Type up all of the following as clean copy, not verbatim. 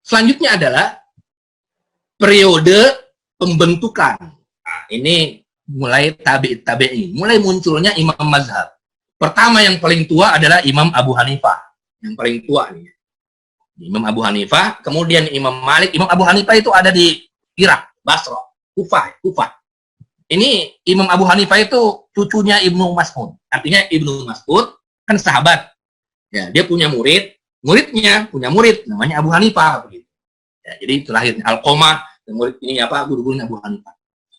Selanjutnya adalah periode pembentukan. Nah, ini mulai tabi'in, mulai munculnya imam mazhab. Pertama yang paling tua adalah Imam Abu Hanifah. Yang paling tua nih. Imam Abu Hanifah, kemudian Imam Malik. Imam Abu Hanifah itu ada di Irak, Basra, Kufah. Ini Imam Abu Hanifah itu cucunya Ibnu Mas'ud. Artinya Ibnu Mas'ud kan sahabat. Ya, dia punya muridnya punya murid namanya Abu Hanifah begitu. Ya, jadi itu lahirnya Alqamah, murid ini guru-gurunya Abu Hanifah.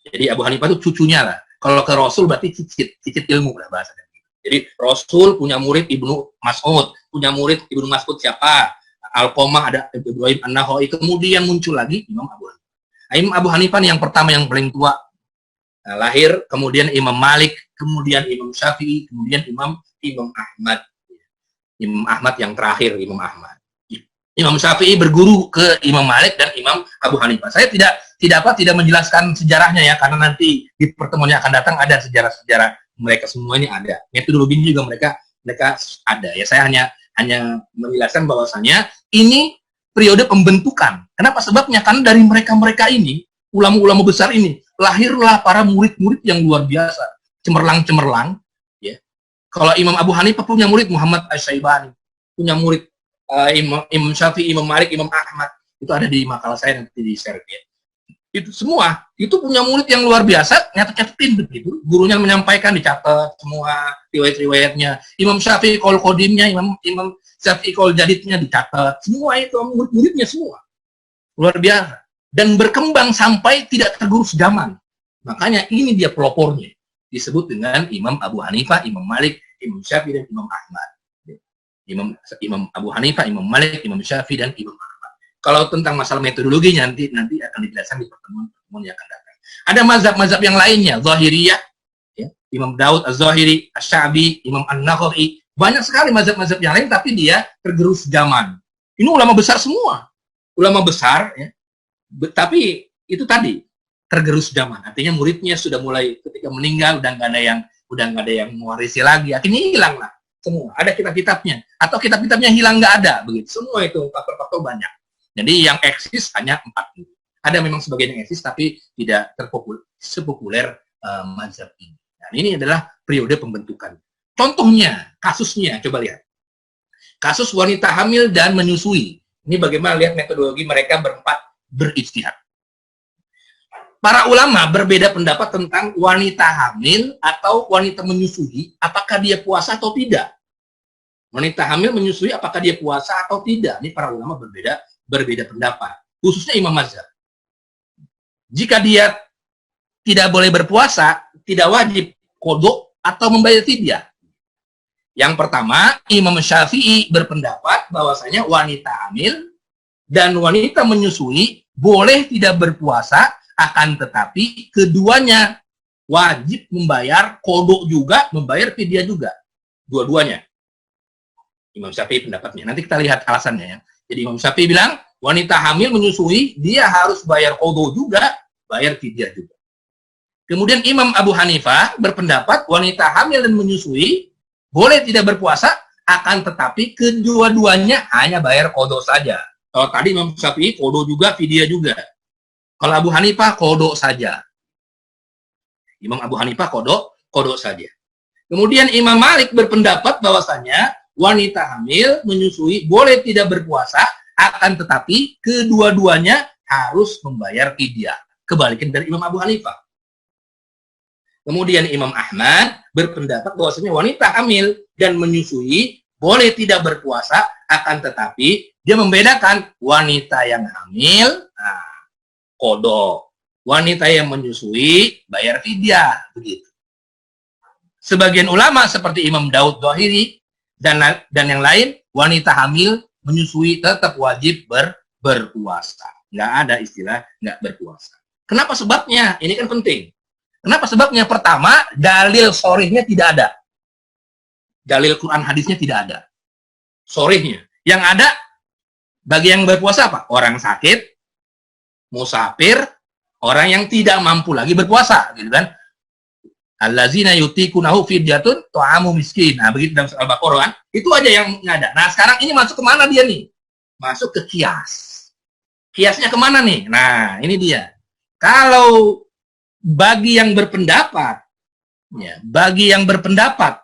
Jadi Abu Hanifah itu cucunya lah. Kalau ke Rasul berarti cicit ilmu lah bahasanya. Jadi Rasul punya murid Ibnu Mas'ud, punya murid Ibnu Mas'ud siapa? Alqamah, ada Ibrahim An-Nakhai. Kemudian muncul lagi Imam Abu Hanifah. Imam Abu Hanifah yang pertama yang paling tua lahir, kemudian Imam Malik, kemudian Imam Syafi'i, kemudian Imam Ahmad. Imam Ahmad yang terakhir, Imam Ahmad. Imam Syafi'i berguru ke Imam Malik dan Imam Abu Hanifah. Saya tidak menjelaskan sejarahnya ya, karena nanti di pertemuan yang akan datang ada sejarah-sejarah mereka semua ini ada. Metodologinya juga mereka ada. Ya saya hanya menjelaskan bahwasanya ini periode pembentukan. Kenapa sebabnya? Karena dari mereka ini, ulama-ulama besar ini, lahirlah para murid-murid yang luar biasa, cemerlang. Ya. Kalau Imam Abu Hanifah punya murid Muhammad Asy-Syaibani, punya murid Imam Syafi'i, Imam Malik, Imam Ahmad. Itu ada di makalah saya nanti di share ya. Itu semua, itu punya murid yang luar biasa, nyatet-nyatetin begitu. Gurunya menyampaikan, dicatat semua riwayat-riwayatnya. Imam Syafi'i qaul qadimnya, Imam Syafi'i qaul jadidnya dicatat. Semua itu murid-muridnya semua. Luar biasa. Dan berkembang sampai tidak tergerus zaman. Makanya ini dia pelopornya. Disebut dengan Imam Abu Hanifah, Imam Malik, Imam Syafi'i, dan Imam Ahmad. Imam Abu Hanifah, Imam Malik, Imam Syafi'i, dan Imam Ahmad. Kalau tentang masalah metodologinya nanti akan dijelaskan di pertemuan yang akan datang. Ada mazhab-mazhab yang lainnya, Zahiriyah, ya, Imam Daud Az-Zahiri, Asy-Sya'bi, Imam An-Nakhai. Banyak sekali mazhab-mazhab yang lain, tapi dia tergerus zaman. Ini ulama besar semua. Ulama besar, ya. Tapi itu tadi, tergerus zaman. Artinya muridnya sudah mulai ketika meninggal, udah nggak ada yang mewarisi lagi. Akhirnya hilang lah semua. Ada kitab-kitabnya. Atau kitab-kitabnya hilang, nggak ada. Begitu. Semua itu, faktor-faktor banyak. Jadi yang eksis hanya 4 ini. Ada memang sebagian yang eksis, tapi tidak sepopuler mazhab ini. Dan ini adalah periode pembentukan. Contohnya, kasusnya, coba lihat. Kasus wanita hamil dan menyusui. Ini bagaimana lihat metodologi mereka berempat berijtihad. Para ulama berbeda pendapat tentang wanita hamil atau wanita menyusui, apakah dia puasa atau tidak. Wanita hamil menyusui, apakah dia puasa atau tidak. Ini para ulama berbeda pendapat, khususnya imam mazhab. Jika dia tidak boleh berpuasa, tidak wajib qadha atau membayar fidyah. Yang pertama, Imam Syafi'i berpendapat bahwasanya wanita hamil dan wanita menyusui boleh tidak berpuasa, akan tetapi keduanya wajib membayar qadha juga, membayar fidyah juga. Dua-duanya. Imam Syafi'i pendapatnya. Nanti kita lihat alasannya ya. Jadi Imam Syafi'i bilang, wanita hamil menyusui, dia harus bayar qadha juga, bayar fidyah juga. Kemudian Imam Abu Hanifah berpendapat, wanita hamil dan menyusui, boleh tidak berpuasa, akan tetapi kedua-duanya hanya bayar qadha saja. Kalau tadi Imam Syafi'i, qadha juga, fidyah juga. Kalau Abu Hanifah, qadha saja. Imam Abu Hanifah, qadha saja. Kemudian Imam Malik berpendapat bahwasanya, wanita hamil menyusui boleh tidak berpuasa, akan tetapi kedua-duanya harus membayar fidyah. Kebalikan dari Imam Abu Hanifah. Kemudian Imam Ahmad berpendapat bahwasanya wanita hamil dan menyusui boleh tidak berpuasa, akan tetapi dia membedakan wanita yang hamil, qadha, wanita yang menyusui bayar fidyah, begitu. Sebagian ulama seperti Imam Daud Zahiri dan yang lain, wanita hamil menyusui tetap wajib berpuasa. Nggak ada istilah nggak berpuasa. Kenapa sebabnya? Ini kan penting. Kenapa sebabnya? Pertama, dalil shorihnya tidak ada. Dalil Quran hadisnya tidak ada. Shorihnya. Yang ada, bagi yang berpuasa apa? Orang sakit, musafir, orang yang tidak mampu lagi berpuasa. Gitu kan? Allazina yutikunahu fidyatun ta'amu miskin. Nah, begitu dalam surah Al-Baqarah kan? Itu aja yang ada. Nah, sekarang ini masuk ke mana dia nih? Masuk ke kias. Kiasnya kemana nih? Nah, ini dia. Kalau bagi yang berpendapat, ya, bagi yang berpendapat,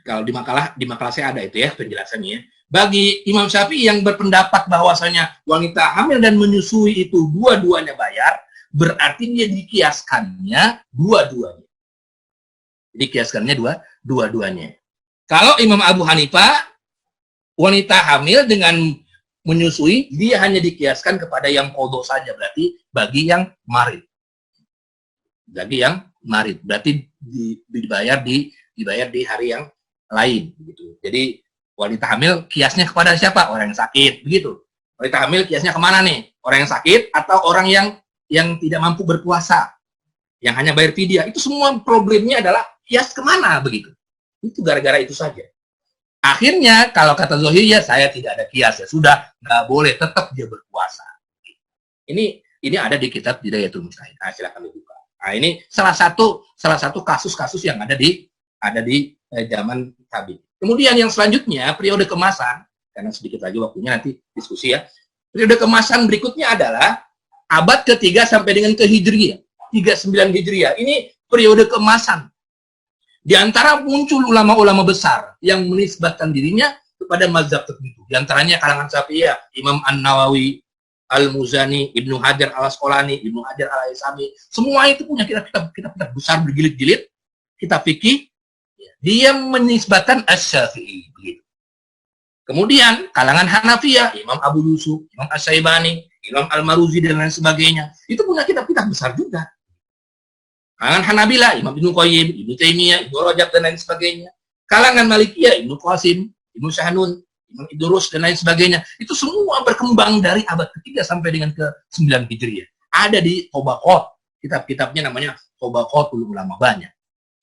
kalau di makalah saya ada itu ya penjelasannya. Bagi Imam Syafi'i yang berpendapat bahwasanya wanita hamil dan menyusui itu dua-duanya bayar, berarti dia dikiaskannya dua-duanya. Dikiaskannya dua-duanya. Kalau Imam Abu Hanifah, wanita hamil dengan menyusui, dia hanya dikiaskan kepada yang qadha saja, berarti bagi yang marid. Bagi yang marid, berarti dibayar di hari yang lain gitu. Jadi wanita hamil kiasnya kepada siapa? Orang yang sakit, begitu. Wanita hamil kiasnya kemana nih? Orang yang sakit atau orang yang tidak mampu berpuasa, yang hanya bayar fidyah. Itu semua problemnya adalah kias kemana begitu. Itu gara-gara itu saja. Akhirnya kalau kata Zohir, ya saya tidak ada kias, ya sudah, nggak boleh, tetap dia berpuasa. Ini ada di kitab Bidayatul Mujtahid. Nah, silakan dibuka. Nah, ini salah satu kasus-kasus yang ada di zaman tabi. Kemudian yang selanjutnya periode kemasan, karena sedikit lagi waktunya nanti diskusi ya. Periode kemasan berikutnya adalah abad ke-3 sampai dengan ke Hijriyah, 39 Hijriyah. Ini periode kemasan. Di antara muncul ulama-ulama besar yang menisbatkan dirinya kepada mazhab tertentu. Di antaranya kalangan Syafi'iyah, Imam An-Nawawi, Al-Muzani, Ibnu Hajar Al-Asqalani, Ibnu Hajar Al-Aisami. Semua itu punya kitab besar berjilid-jilid, kitab fikih. Dia menisbatkan Asy-Syafi'i begitu. Kemudian kalangan Hanafiyah, Imam Abu Yusuf, Imam Asy-Syaibani, Imam Al-Maruzi dan lain sebagainya. Itu punya kitab-kitab besar juga. Kalangan Hanabilah, Imam Ibnu Qayyim, Ibnu Taimiyah, Ibnu Rajab dan lain sebagainya. Kalangan Malikiyah, Ibnu Qasim, Ibnu Syahnun, Imam Ibnu Rus dan lain sebagainya. Itu semua berkembang dari abad ke-3 sampai dengan ke-9 Hijriah. Ada di Tobaqat, kitab-kitabnya namanya Tobaqatul Ulama, banyak.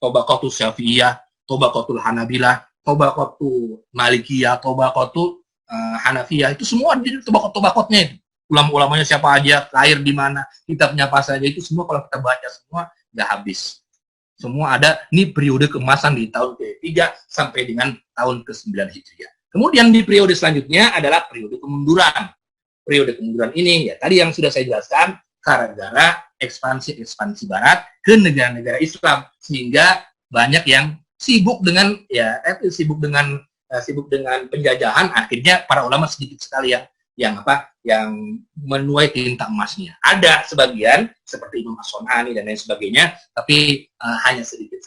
Tobaqatul Syafi'iyah, Tobaqatul Hanabilah, Tobaqatul Malikiyah, Tobaqatul Hanafiyah. Itu semua di Tobaqat-Tobaqatnya itu. Ulama-ulamanya siapa aja, lahir di mana, kitabnya apa saja, itu semua kalau kita baca semua nggak habis. Semua ada, ini periode keemasan di tahun ke-3 sampai dengan tahun ke-9 Hijriah. Kemudian di periode selanjutnya adalah periode kemunduran. Periode kemunduran ini, ya tadi yang sudah saya jelaskan, gara-gara ekspansi Barat ke negara-negara Islam, sehingga banyak yang sibuk dengan penjajahan. Akhirnya para ulama sedikit sekali yang menuai tinta emasnya. Ada sebagian seperti Imam As-Sun'ani dan lain sebagainya, tapi hanya sedikit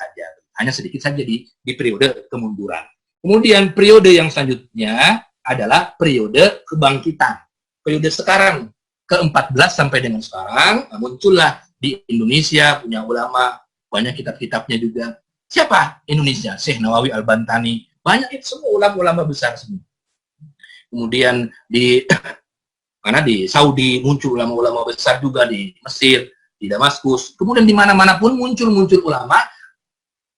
saja di periode kemunduran. Kemudian periode yang selanjutnya adalah periode kebangkitan. Periode sekarang ke-14 sampai dengan sekarang muncullah di Indonesia punya ulama, banyak kitab-kitabnya juga. Siapa Indonesia? Syekh Nawawi Al-Bantani. Banyak itu semua ulama-ulama besar semua. Kemudian di Saudi muncul ulama-ulama besar juga, di Mesir, di Damaskus. Kemudian di mana-mana pun muncul ulama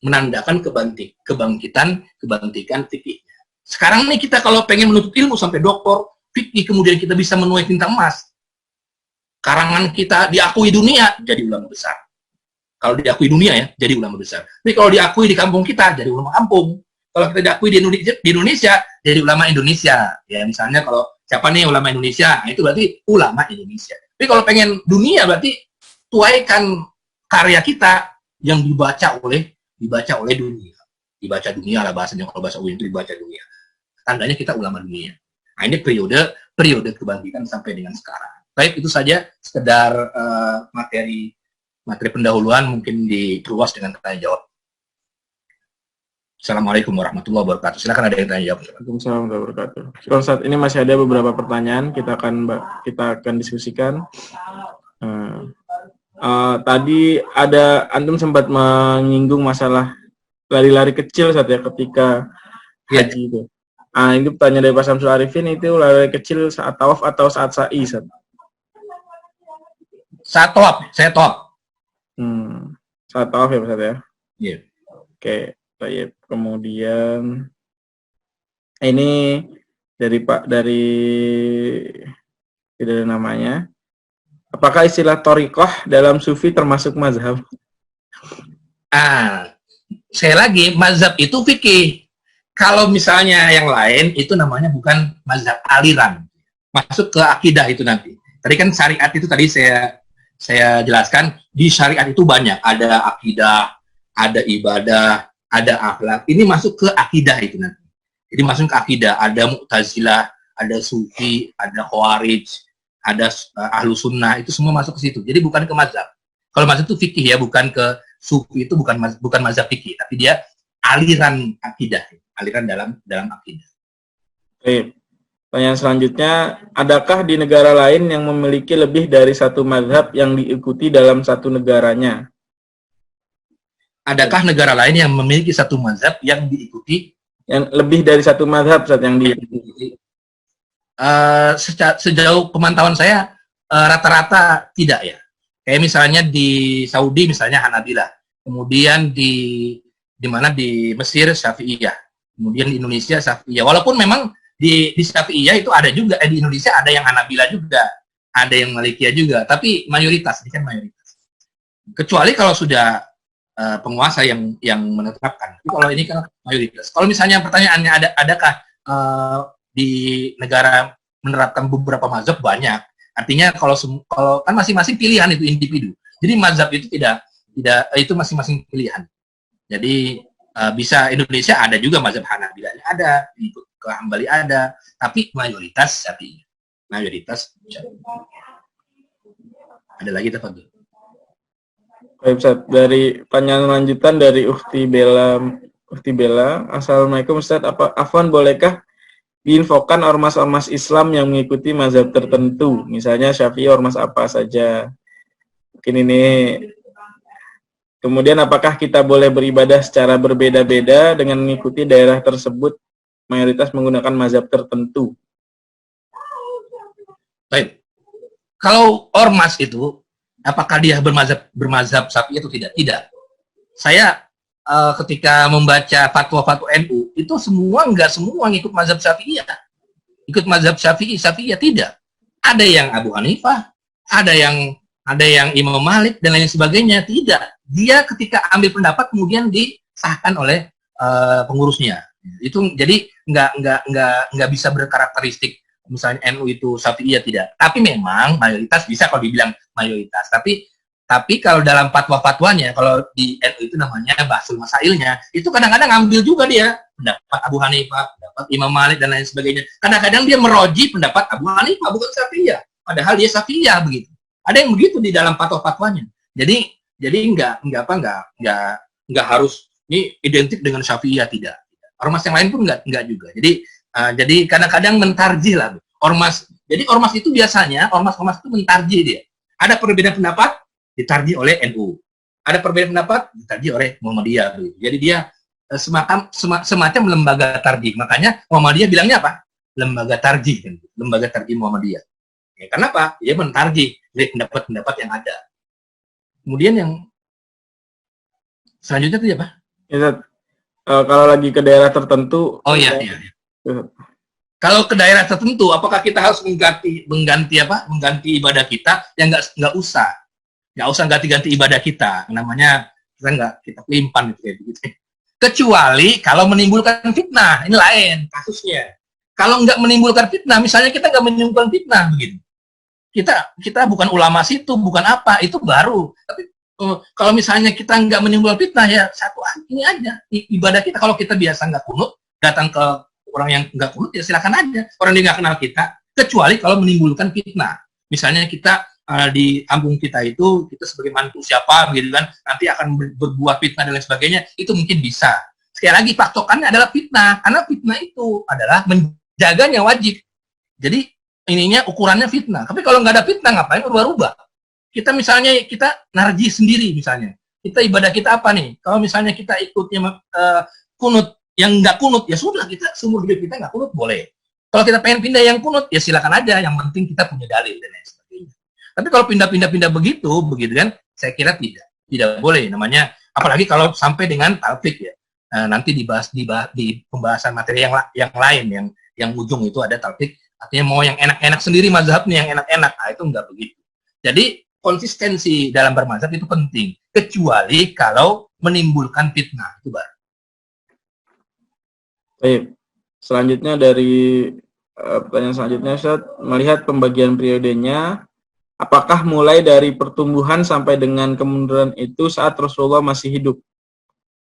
menandakan kebangkitan fikihnya. Sekarang nih kita kalau pengen menuntut ilmu sampai doktor fikih, kemudian kita bisa menuai tinta emas. Karangan kita diakui dunia, jadi ulama besar. Kalau diakui dunia ya, jadi ulama besar. Tapi kalau diakui di kampung kita, jadi ulama kampung. Kalau kita diakui di Indonesia, jadi ulama Indonesia. Ya misalnya kalau siapa nih ulama Indonesia, nah, itu berarti ulama Indonesia. Tapi kalau pengen dunia, berarti tuaikan karya kita yang dibaca oleh dunia. Dibaca dunia lah bahasanya, kalau bahasa UIN itu dibaca dunia. Tandanya kita ulama dunia. Nah ini periode kebangkitan sampai dengan sekarang. Baik, itu saja sekedar materi pendahuluan, mungkin diperluas dengan tanya jawab. Assalamualaikum warahmatullahi wabarakatuh. Silakan ada yang tanya jawab. Waalaikumsalam warahmatullahi wabarakatuh. Kalau saat ini masih ada beberapa pertanyaan, kita akan diskusikan. Tadi ada antum sempat menyinggung masalah lari-lari kecil saat ya ketika haji itu. Ini pertanyaan dari Pak Samsul Arifin, itu lari kecil saat tawaf atau saat sa'i? Saat tawaf, saya tawaf. Saat tawaf ya Pak ya? Iya. Yeah. Oke, baik. Kemudian ini dari tidak ada namanya. Apakah istilah thariqah dalam sufi termasuk mazhab? Saya lagi, mazhab itu fikih. Kalau misalnya yang lain itu namanya bukan mazhab aliran, masuk ke akidah itu nanti. Tadi kan syariat itu tadi saya jelaskan, di syariat itu banyak, ada akidah, ada ibadah, ada akhlak. Ini masuk ke akidah itu nanti. Jadi masuk ke akidah, ada Mu'tazilah, ada Sufi, ada Khawarij, ada Ahlu Sunnah, itu semua masuk ke situ. Jadi bukan ke mazhab. Kalau mazhab itu fikih ya, bukan ke Sufi, itu bukan mazhab fikih, tapi dia aliran akidah, aliran dalam akidah. Baik. Pertanyaan selanjutnya, adakah di negara lain yang memiliki lebih dari satu mazhab yang diikuti dalam satu negaranya? Adakah negara lain yang memiliki satu mazhab yang diikuti? Yang lebih dari satu mazhab saat yang diikuti. Sejauh pemantauan saya, rata-rata tidak ya. Kayak misalnya di Saudi misalnya Hanabilah, kemudian di mana di Mesir Syafi'iyah, kemudian di Indonesia Syafi'iyah. Walaupun memang di Syafi'iyah itu ada juga, di Indonesia ada yang Hanabilah juga, ada yang Malikiyah juga, tapi mayoritas, ini kan mayoritas. Kecuali kalau sudah penguasa yang menetapkan. Tapi kalau ini kan mayoritas. Kalau misalnya pertanyaannya adakah di negara menerapkan beberapa mazhab, banyak. Artinya kalau kan masing-masing pilihan itu individu. Jadi mazhab itu tidak itu masing-masing pilihan. Jadi bisa Indonesia ada juga mazhab Hanabilah ada, ikut ke Hambali ada, tapi mayoritas Syafi'i. Mayoritas Syafi'i. Ada lagi tafadhol. Baik, Ustaz. Dari pertanyaan lanjutan dari Ukhti Bella. Assalamualaikum Ustaz. Afwan, bolehkah diinfokan ormas-ormas Islam yang mengikuti mazhab tertentu? Misalnya Syafi'i, ormas apa saja? Mungkin ini. Kemudian apakah kita boleh beribadah secara berbeda-beda dengan mengikuti daerah tersebut mayoritas menggunakan mazhab tertentu? Baik. Kalau ormas itu, apakah dia bermazhab Syafi'i atau tidak? Tidak. Saya ketika membaca fatwa-fatwa NU, itu nggak semua ngikut mazhab Syafi'iyah. Ikut mazhab Syafi'iyah tidak. Ada yang Abu Hanifah, ada yang Imam Malik dan lain sebagainya, tidak. Dia ketika ambil pendapat kemudian disahkan oleh pengurusnya. Itu jadi nggak bisa berkarakteristik misalnya NU itu Syafi'iyah, tidak. Tapi memang mayoritas bisa kalau dibilang mayoritas. Tapi kalau dalam fatwa-fatwanya, kalau di NU itu namanya Bahsul Masailnya, itu kadang-kadang ngambil juga dia pendapat Abu Hanifah, pendapat Imam Malik dan lain sebagainya. Kadang-kadang dia meroji pendapat Abu Hanifah, bukan Syafi'iyah. Padahal dia Syafi'iyah begitu. Ada yang begitu di dalam fatwa-fatwanya. Jadi nggak harus ini identik dengan Syafi'iyah, tidak. Ormas yang lain pun nggak juga. Jadi kadang-kadang mentarjih lah ormas. Jadi ormas itu biasanya ormas itu mentarjih dia. Ada perbedaan pendapat ditarjih oleh NU. Ada perbedaan pendapat ditarjih oleh Muhammadiyah. Jadi dia semacam lembaga tarjih. Makanya Muhammadiyah bilangnya apa? Lembaga tarjih, lembaga tarjih Muhammadiyah. Ya, kenapa? Dia mentarjih dari pendapat-pendapat yang ada. Kemudian yang selanjutnya itu apa? Ya, kalau lagi ke daerah tertentu. Oh iya. Kalau ke daerah tertentu, apakah kita harus mengganti ibadah kita? Yang nggak usah ganti-ganti ibadah kita. Namanya kita pelimpan kayak begitu. Kecuali kalau menimbulkan fitnah, ini lain kasusnya. Kalau nggak menimbulkan fitnah, misalnya kita nggak menimbulkan fitnah begitu. Kita bukan ulama situ, bukan apa, itu baru. Tapi kalau misalnya kita nggak menimbulkan fitnah, ya satu ini aja ibadah kita. Kalau kita biasa nggak kunut, datang ke orang yang nggak kunut, ya silakan aja. Orang dia nggak kenal kita, kecuali kalau menimbulkan fitnah. Misalnya kita di kampung kita itu, kita sebagai mantu siapa, begitu kan, nanti akan berbuat fitnah dan lain sebagainya, itu mungkin bisa. Sekali lagi, patokannya adalah fitnah, karena fitnah itu adalah menjaganya wajib. Jadi ininya ukurannya fitnah. Tapi kalau nggak ada fitnah, ngapain berubah-ubah? Kita misalnya narji sendiri misalnya. Kita ibadah kita apa nih? Kalau misalnya kita ikutnya kunut, yang nggak kunut, ya sudah, kita seumur hidup kita nggak kunut, boleh. Kalau kita pengen pindah yang kunut, ya silakan aja. Yang penting kita punya dalil dan lain sebagainya. Tapi kalau pindah begitu kan, saya kira tidak boleh. Namanya, apalagi kalau sampai dengan talfik ya. Nanti dibahas di pembahasan materi yang lain, yang ujung itu ada talfik. Artinya mau yang enak-enak sendiri mazhabnya, yang enak-enak, itu enggak begitu. Jadi konsistensi dalam bermazhab itu penting, kecuali kalau menimbulkan fitnah, itu baru. Baik. Selanjutnya dari pertanyaan selanjutnya, Ustaz, melihat pembagian periodenya, apakah mulai dari pertumbuhan sampai dengan kemunduran itu saat Rasulullah masih hidup?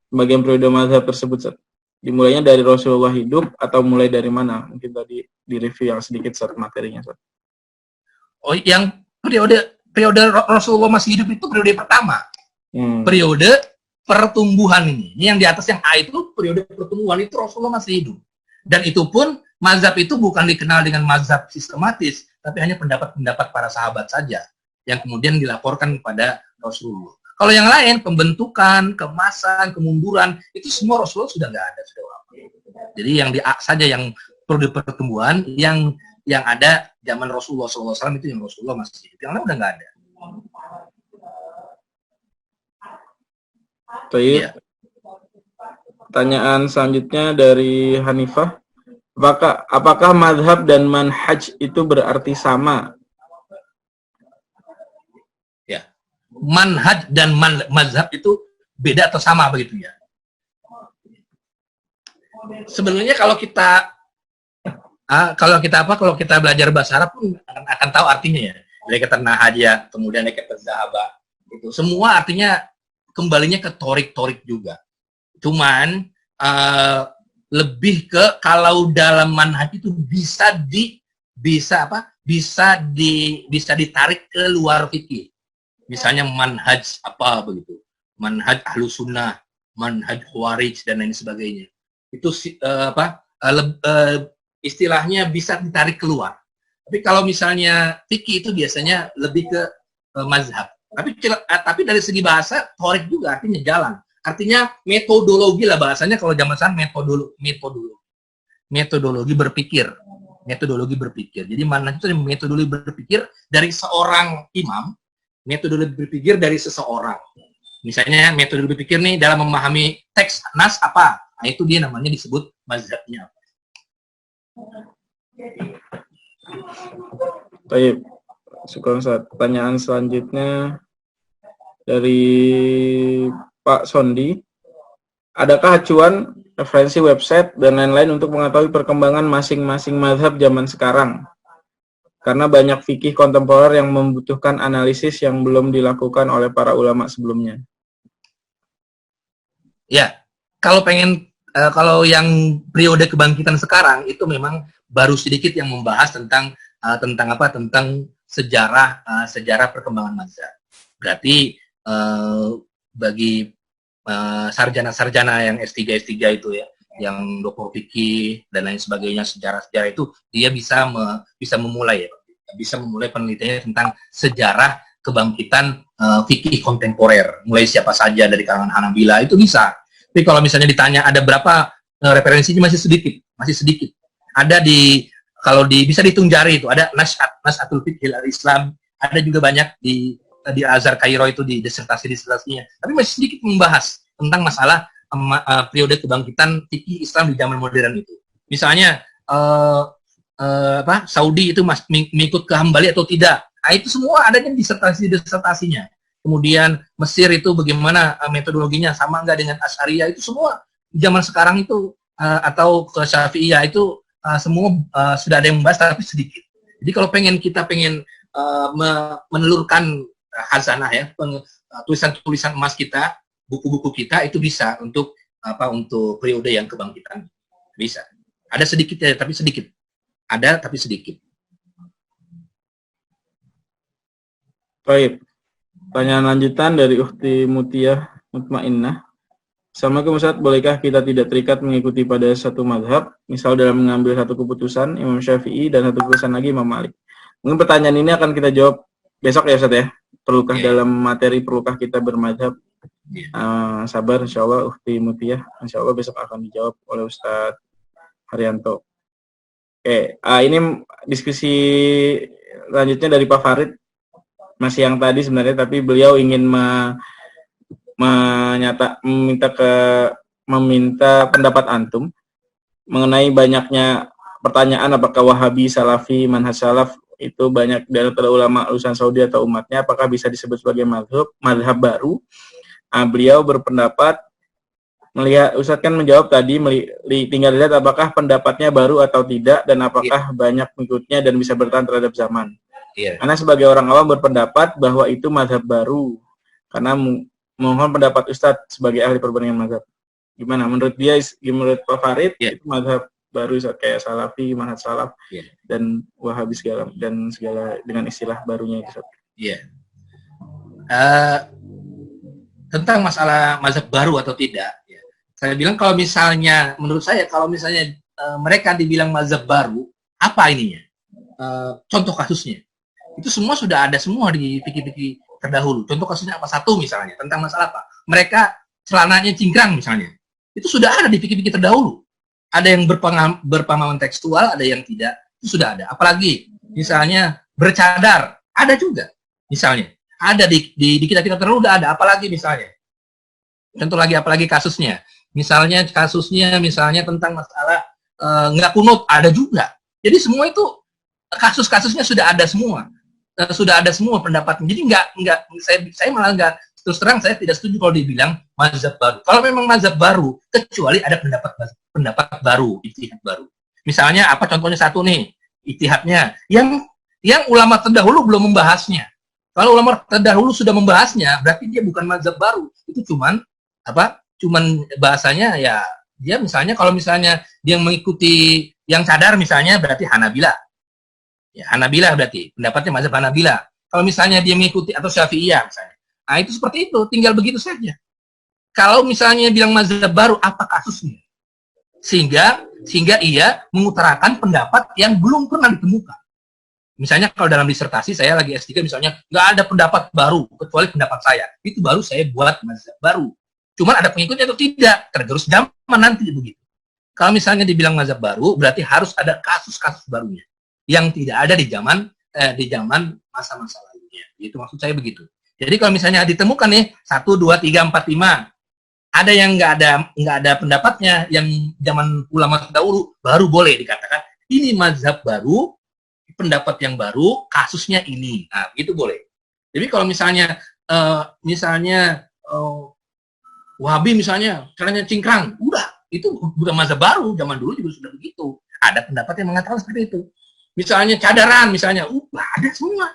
Pembagian periode mazhab tersebut, Ustaz. Dimulainya dari Rasulullah hidup atau mulai dari mana? Mungkin tadi di review yang sedikit, Ustaz, materinya, Ustaz. Oh, yang periode Rasulullah masih hidup itu periode pertama. Periode pertumbuhan ini. Ini yang di atas yang A itu periode pertumbuhan, itu Rasulullah masih hidup. Dan itu pun mazhab itu bukan dikenal dengan mazhab sistematis, tapi hanya pendapat-pendapat para sahabat saja yang kemudian dilaporkan kepada Rasulullah. Kalau yang lain, pembentukan, kemasan, kemunduran, itu semua Rasulullah sudah nggak ada, sudah lama. Jadi yang di A saja yang periode pertumbuhan, yang ada zaman Rasulullah SAW itu yang Rasulullah masih hidup. Yang lain udah nggak ada. Baik. Ya. Pertanyaan selanjutnya dari Hanifah. Apakah madhab dan manhaj itu berarti sama? Ya, manhaj dan mazhab itu beda atau sama begitu ya? Sebenarnya kalau kita belajar bahasa Arab pun akan tahu artinya ya. Dari kata nahaja, kemudian dari kata zahaba, itu semua artinya kembalinya ke torik juga. Cuman lebih ke kalau dalam manhaj itu bisa ditarik ke luar fikih. Misalnya manhaj apa begitu, manhaj ahlus sunnah, manhaj khawarij dan lain sebagainya. Itu istilahnya bisa ditarik keluar. Tapi kalau misalnya fikih itu biasanya lebih ke mazhab. Tapi dari segi bahasa torik juga artinya jalan. Artinya metodologi lah bahasanya, kalau zaman sekarang metodologi berpikir. Jadi mana itu metodologi berpikir dari seorang imam, metodologi berpikir dari seseorang. Misalnya metodologi berpikir nih dalam memahami teks nas apa, nah itu dia namanya disebut mazhabnya. Baik, syukur Ustaz. Pertanyaan selanjutnya dari Pak Sondi. Adakah acuan, referensi website, dan lain-lain untuk mengetahui perkembangan masing-masing mazhab zaman sekarang? Karena banyak fikih kontemporer yang membutuhkan analisis yang belum dilakukan oleh para ulama sebelumnya. Ya, kalau yang periode kebangkitan sekarang itu memang baru sedikit yang membahas tentang sejarah perkembangan mazhab. Berarti bagi sarjana-sarjana yang S3 itu ya, yang doktor fikih dan lain sebagainya, sejarah-sejarah itu dia bisa memulai penelitiannya tentang sejarah kebangkitan fikih kontemporer, mulai siapa saja dari kalangan Hanabila itu bisa. Tapi kalau misalnya ditanya ada berapa referensinya, masih sedikit. Ada bisa dihitung jari itu, ada Nas'atul Fiqh al-Islam, ada juga banyak di Azhar Kairo itu di disertasinya. Tapi masih sedikit membahas tentang masalah periode kebangkitan fikih Islam di zaman modern itu. Misalnya Saudi itu mengikut ke Hambali atau tidak. Nah, itu semua adanya disertasinya. Kemudian Mesir itu bagaimana metodologinya, sama enggak dengan Asy'ariyah, itu semua zaman sekarang itu atau ke Syafi'iyah itu semua sudah ada yang membahas tapi sedikit. Jadi kalau kita pengen menelurkan khazanah ya, tulisan-tulisan emas kita, buku-buku kita itu bisa untuk periode yang kebangkitan. Bisa. Ada sedikit ya, tapi sedikit. Ada tapi sedikit. Baik. Pertanyaan lanjutan dari Ukhti Mutiah Mutmainnah. Assalamualaikum Ustaz, bolehkah kita tidak terikat mengikuti pada satu mazhab, misal dalam mengambil satu keputusan Imam Syafi'i dan satu keputusan lagi Imam Malik? Mungkin pertanyaan ini akan kita jawab besok ya Ustaz ya. Perlukah dalam materi, perlukah kita bermazhab? Sabar insyaallah Ukhti Mutiah, insyaallah besok akan dijawab oleh Ustaz Haryanto. Oke, ini diskusi lanjutnya dari Pak Farid. Masih yang tadi sebenarnya, tapi beliau ingin meminta pendapat antum mengenai banyaknya pertanyaan apakah Wahabi, Salafi, Manhaj Salaf itu banyak dari ulama lulusan Saudi atau umatnya, apakah bisa disebut sebagai mazhab baru? Beliau berpendapat melihat Ustadz kan menjawab tadi tinggal lihat apakah pendapatnya baru atau tidak dan apakah banyak pengikutnya dan bisa bertahan terhadap zaman. Karena sebagai orang awam berpendapat bahwa itu mazhab baru. Karena mohon pendapat Ustadz sebagai ahli perbandingan mazhab. Gimana menurut dia, menurut Pak Farid itu mazhab baru kayak Salafi, Manhaj Salaf dan Wahabi segala dengan istilah barunya itu. Tentang masalah mazhab baru atau tidak, saya bilang kalau misalnya, menurut saya kalau misalnya mereka dibilang mazhab baru, apa ininya? Contoh kasusnya, itu semua sudah ada semua di fikih-fikih terdahulu. Contoh kasusnya apa? Satu misalnya, tentang masalah apa? Mereka celananya cingkrang misalnya, itu sudah ada di fikih-fikih terdahulu. Ada yang berpemahaman tekstual, ada yang tidak, itu sudah ada. Apalagi misalnya bercadar, ada juga. Misalnya, ada di kitab-kitab terdahulu udah ada. Apalagi misalnya, contoh lagi apalagi kasusnya. Misalnya tentang masalah nggak kunut, ada juga. Jadi semua itu kasus-kasusnya sudah ada semua. Sudah ada semua pendapatnya. Jadi saya malah nggak, terus terang saya tidak setuju kalau dibilang mazhab baru. Kalau memang mazhab baru, kecuali ada pendapat baru, ijtihad baru. Misalnya apa contohnya satu nih, ijtihadnya yang ulama terdahulu belum membahasnya. Kalau ulama terdahulu sudah membahasnya, berarti dia bukan mazhab baru. Itu cuman bahasanya ya, dia misalnya kalau misalnya dia mengikuti yang cadar misalnya, berarti Hanabilah. Ya, Hanabilah berarti pendapatnya mazhab Hanabilah. Kalau misalnya dia mengikuti atau Syafi'iyah misalnya. Nah, itu seperti itu, tinggal begitu saja. Kalau misalnya bilang mazhab baru, apa kasusnya? Sehingga ia mengutarakan pendapat yang belum pernah ditemukan. Misalnya kalau dalam disertasi saya lagi S3 misalnya, nggak ada pendapat baru kecuali pendapat saya. Itu baru saya buat mazhab baru. Cuman ada pengikutnya atau tidak, tergerus zaman nanti begitu. Kalau misalnya dibilang mazhab baru, berarti harus ada kasus-kasus barunya yang tidak ada di zaman masa-masa lalunya. Itu maksud saya begitu. Jadi kalau misalnya ditemukan nih 1, 2, 3, 4, 5, ada yang nggak ada pendapatnya yang zaman ulama terdahulu, baru boleh dikatakan ini mazhab baru, pendapat yang baru, kasusnya ini. Nah, itu boleh. Jadi kalau misalnya Wahabi misalnya caranya cingkrang, udah itu bukan mazhab baru, zaman dulu juga sudah begitu. Ada pendapat yang mengatakan seperti itu. Misalnya cadaran, misalnya, ada semua.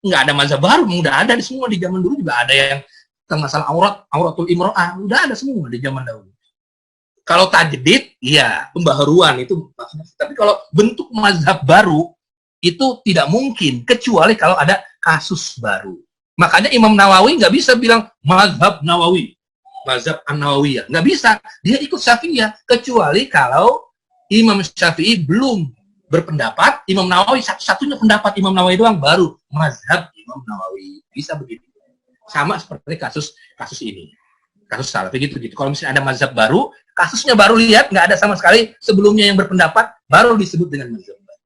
Nggak ada mazhab baru, udah ada di semua di zaman dulu juga ada yang tentang masalah auratul imro'ah, udah ada semua di zaman dahulu. Kalau tajdid, iya, pembaharuan itu maksudnya. Tapi kalau bentuk mazhab baru itu tidak mungkin kecuali kalau ada kasus baru. Makanya Imam Nawawi nggak bisa bilang mazhab Nawawi, mazhab An-Nawawiyah, nggak bisa. Dia ikut Syafi'iyah kecuali kalau Imam Syafi'i belum berpendapat, Imam Nawawi satu-satunya pendapat Imam Nawawi doang, baru mazhab Imam Nawawi. Bisa begitu. Sama seperti kasus ini, kasus Salafi gitu. Kalau misalnya ada mazhab baru, kasusnya baru lihat, nggak ada sama sekali sebelumnya yang berpendapat, baru disebut dengan mazhab baru.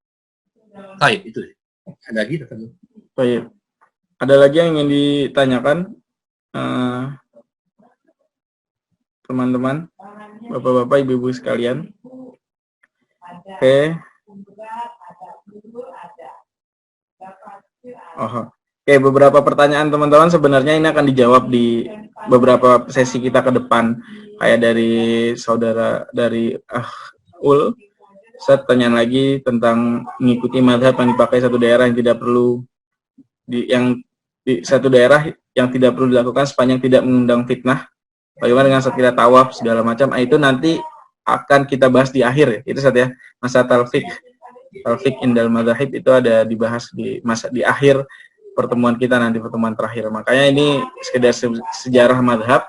Baik, itu. Ada lagi? Baik. Ada lagi yang ingin ditanyakan, teman-teman, bapak-bapak, ibu-ibu sekalian? Oke. Oke, beberapa pertanyaan teman-teman sebenarnya ini akan dijawab di beberapa sesi kita ke depan. Kayak dari saudara dari saya tanya lagi tentang mengikuti mazhab yang dipakai satu daerah yang tidak perlu di satu daerah yang tidak perlu dilakukan sepanjang tidak mengundang fitnah. Bagaimana dengan saat kita tawaf segala macam? Itu nanti akan kita bahas di akhir ya. Itu saja masa talfiq indal madzahib itu ada dibahas di akhir pertemuan kita nanti, pertemuan terakhir. Makanya ini sekedar sejarah mazhab,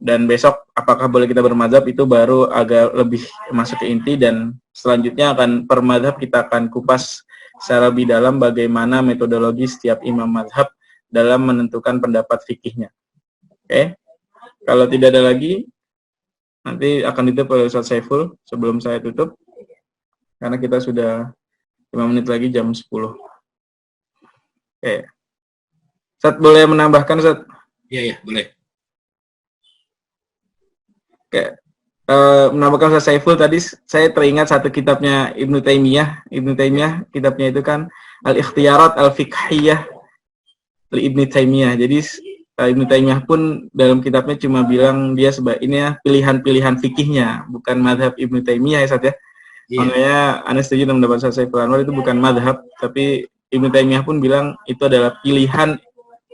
dan besok apakah boleh kita bermadzhab itu baru agak lebih masuk ke inti, dan selanjutnya akan per mazhab kita akan kupas secara lebih dalam bagaimana metodologi setiap imam mazhab dalam menentukan pendapat fikihnya. Oke. Kalau tidak ada lagi, nanti akan ditutup oleh Ustaz Saiful sebelum saya tutup, karena kita sudah 5 menit lagi jam 10. Oke. Ustaz boleh menambahkan, Ustaz? Iya, boleh. Oke. Menambahkan Ustaz Saiful, tadi saya teringat satu kitabnya Ibnu Taimiyah. Kitabnya itu kan Al-Ikhtiyarat Al-Fiqhiyah Ibnu Taimiyah. Jadi Ibnu Taimiyah pun dalam kitabnya cuma bilang dia ini ya pilihan-pilihan fikihnya, bukan madhab Ibnu Taimiyah ya Ustaz ya. Iya. Makanya Anda setuju dengan pendapat Saiful Anwar itu bukan madhab, tapi Ibnu Taimiyah pun bilang itu adalah pilihan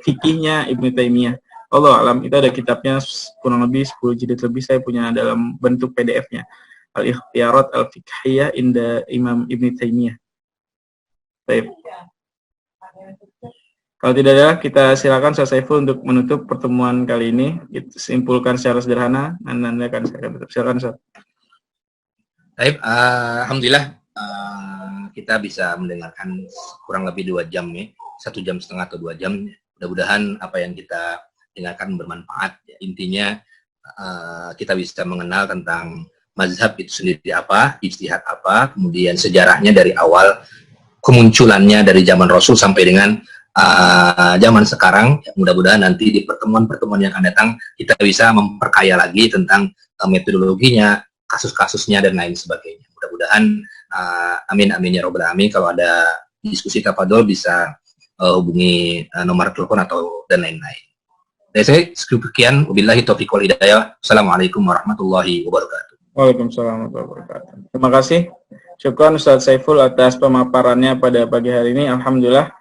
fikihnya Ibnu Taimiyah. Allah alam, itu ada kitabnya kurang lebih 10 jilid lebih, saya punya dalam bentuk PDF-nya. Al-Ikhtiyarat Al-Fiqhiyah inda Imam Ibnu Taimiyah. Baik. Kalau tidak ada, kita silakan Ustaz Saiful untuk menutup pertemuan kali ini. Kita simpulkan secara sederhana, dan Anda akan tutup. Silakan Ustaz. Baik, alhamdulillah kita bisa mendengarkan kurang lebih 2 jam ya, 1,5 jam atau 2 jam. Mudah-mudahan apa yang kita dengarkan bermanfaat. Ya. Intinya kita bisa mengenal tentang mazhab itu sendiri apa, ijtihad apa, kemudian sejarahnya dari awal kemunculannya dari zaman Rasul sampai dengan zaman sekarang. Ya, mudah-mudahan nanti di pertemuan-pertemuan yang akan datang kita bisa memperkaya lagi tentang metodologinya, kasus-kasusnya dan lain sebagainya. Mudah-mudahan amin amin ya robbal alamin. Kalau ada diskusi tafadhol bisa hubungi nomor telepon atau dan lain-lain. Dari saya sekian, wabillahi taufiq wal hidayah. Assalamualaikum warahmatullahi wabarakatuh. Waalaikumsalam warahmatullahi wabarakatuh. Terima kasih. Syukran Ustaz Saiful atas pemaparannya pada pagi hari ini. Alhamdulillah.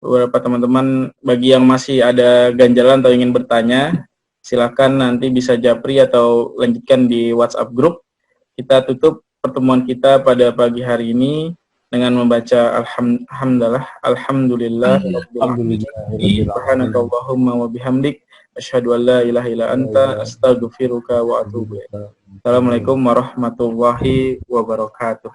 Beberapa teman-teman bagi yang masih ada ganjalan atau ingin bertanya, silakan nanti bisa japri atau lanjutkan di WhatsApp grup. Kita tutup pertemuan kita pada pagi hari ini dengan membaca alhamdulillah subhanakallahumma wa bihamdik asyhadu an la ilaha illa anta astaghfiruka wa atubu ilaik. Assalamualaikum warahmatullahi wabarakatuh.